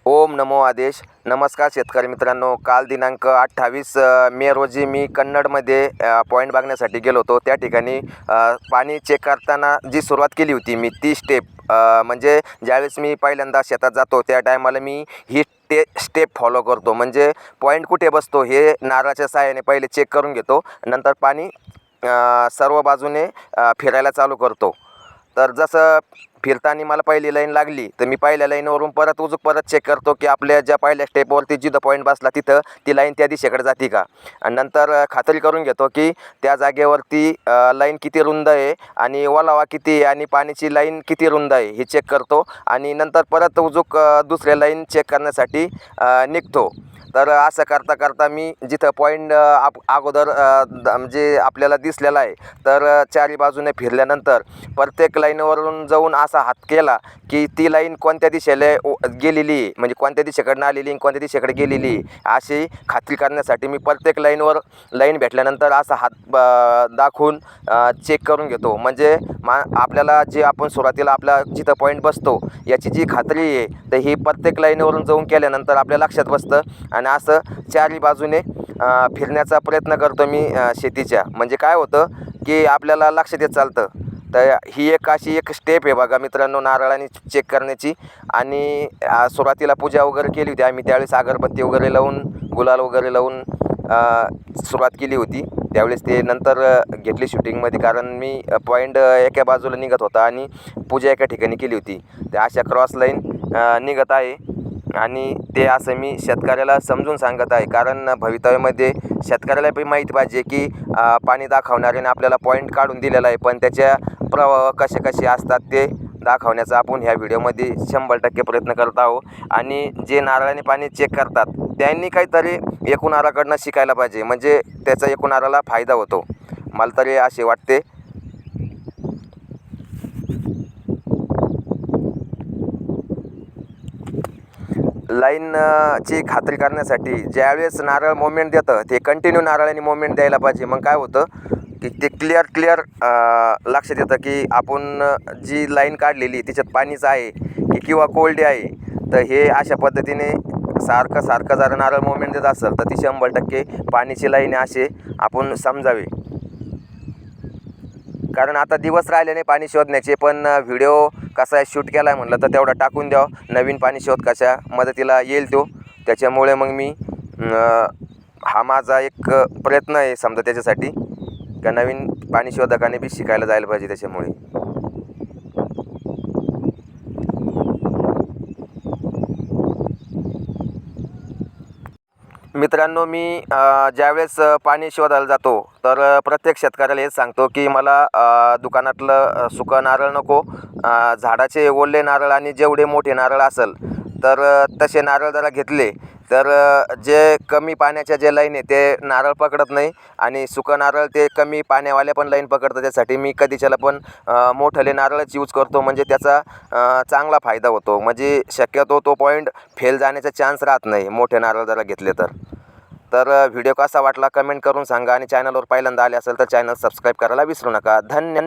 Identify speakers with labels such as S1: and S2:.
S1: ओम नमो आदेश. नमस्कार शेतकरी मित्रांनो. काल दिनांक 28 मे रोजी मी कन्नडमध्ये पॉईंट बघण्यासाठी गेलो होतो. त्या ठिकाणी पाणी चेक करताना जी सुरुवात केली होती मी ती स्टेप म्हणजे ज्यावेळेस मी पहिल्यांदा शेतात जातो त्या टायमाला मी ही स्टेप फॉलो करतो. म्हणजे पॉईंट कुठे बसतो हे नारळाच्या साहाय्याने पहिले चेक करून घेतो. नंतर पाणी सर्व बाजूने फिरायला चालू करतो. तर जसं फिरताना मला पहिली लाईन लागली तर मी पहिल्या लाईनवरून परत चेक करतो की आपल्या ज्या पहिल्या स्टेपवरती जिथं पॉईंट बसला तिथं ती लाईन त्या दिशेकडे जाते का. आणि नंतर खात्री करून घेतो की त्या जागेवरती लाईन किती रुंद आहे आणि ओलावा किती आहे आणि पाण्याची लाईन किती रुंद आहे हे चेक करतो. आणि नंतर परत दुसऱ्या लाईन चेक करण्यासाठी निघतो. तर असं करता करता मी जिथं पॉईंट अगोदर म्हणजे आपल्याला दिसलेला आहे तर चारी बाजूने फिरल्यानंतर प्रत्येक लाईनवरून जाऊन असा हात केला की ती लाईन कोणत्या दिशेला गेलेली आहे, म्हणजे कोणत्या दिशेकडनं आलेली आणि कोणत्या दिशेकडे गेलेली अशी खात्री करण्यासाठी मी प्रत्येक लाईन भेटल्यानंतर असा हात दाखवून चेक करून घेतो. म्हणजे आपल्याला जे आपण सुरुवातीला आपला जिथं पॉईंट बसतो याची जी खात्री आहे तर ही प्रत्येक लाईनवरून जाऊन केल्यानंतर आपल्या लक्षात बसतं. आणि असं चारही बाजूने फिरण्याचा प्रयत्न करतो मी शेतीच्या. म्हणजे काय होतं की आपल्याला लक्षात येत चालतं. तर ही अशी एक स्टेप आहे बघा मित्रांनो नारळाने चेक करण्याची. आणि सुरुवातीला पूजा वगैरे केली होती आम्ही त्यावेळेस अगरबत्ती वगैरे लावून गुलाल वगैरे लावून सुरुवात केली होती. त्यावेळेस ते नंतर घेतली शूटिंगमध्ये, कारण मी पॉईंट एका बाजूला निघत होता आणि पूजा एका ठिकाणी केली होती. त्या अशा क्रॉस लाईन निघत आहे. आणि ते असं मी शेतकऱ्याला समजून सांगत आहे, कारण भवितव्यामध्ये शेतकऱ्याला बी माहीत पाहिजे की पाणी दाखवणाऱ्याने आपल्याला पॉईंट काढून दिलेला आहे, पण त्याच्या प्रवाह कसे असतात ते दाखवण्याचा आपण ह्या व्हिडिओमध्ये 100% प्रयत्न करत आहोत. आणि जे नारळाने पाणी चेक करतात त्यांनी काहीतरी एकूणाराकडनं शिकायला पाहिजे, म्हणजे त्याचा एकूणाराला फायदा होतो. मला तरी असे वाटते. लाईनची खात्री करण्यासाठी ज्यावेळेस नारळ मोमेंट देतं ते कंटिन्यू नारळाने मोमेंट द्यायला पाहिजे. मग काय होतं की ते क्लिअर लक्षात येतं की आपण जी लाईन काढलेली त्याच्यात पाणीच आहे की किंवा कोल्डी आहे. तर हे अशा पद्धतीने सारखं जर नारळ मोमेंट देत असेल तर ती 100% पाण्याची लाईन असे आपण समजावे. कारण आता दिवस राहिले नाही पाणी शोधण्याचे, पण व्हिडिओ कसा आहे शूट केला आहे म्हटलं तर तेवढा टाकून द्यावं. नवीन पाणी शोध कशा मदतीला येईल तो. त्याच्यामुळे मग मी हा माझा एक प्रयत्न आहे समजा त्याच्यासाठी का नवीन पाणी शोधकाने बी शिकायला जायला पाहिजे. त्याच्यामुळे मित्रांनो मी ज्यावेळेस पाणी शोधायला जातो तर प्रत्येक शेतकऱ्याला हेच सांगतो की मला दुकानातलं सुकं नारळ नको. झाडाचे ओले नारळ आणि जेवढे मोठे नारळ असेल तर तसे नारळ जरा घेतले तर जे कमी पाण्याच्या जे लाईन आहे ते नारळ पकडत नाही आणि सुकं नारळ ते कमी पाण्यावाल्या पण लाईन पकडतं. त्यासाठी मी कधीच्याला पण मोठले नारळच यूज करतो, म्हणजे त्याचा चांगला फायदा होतो. म्हणजे शक्यतो तो पॉईंट फेल जाण्याचा चान्स राहत नाही मोठे नारळ जरा घेतले तर व्हिडिओ कसा वाटला कमेंट करून सांगा. आणि चॅनलवर पहिल्यांदा आले असेल तर चॅनल सबस्क्राईब करायला विसरू नका. धन्यवाद.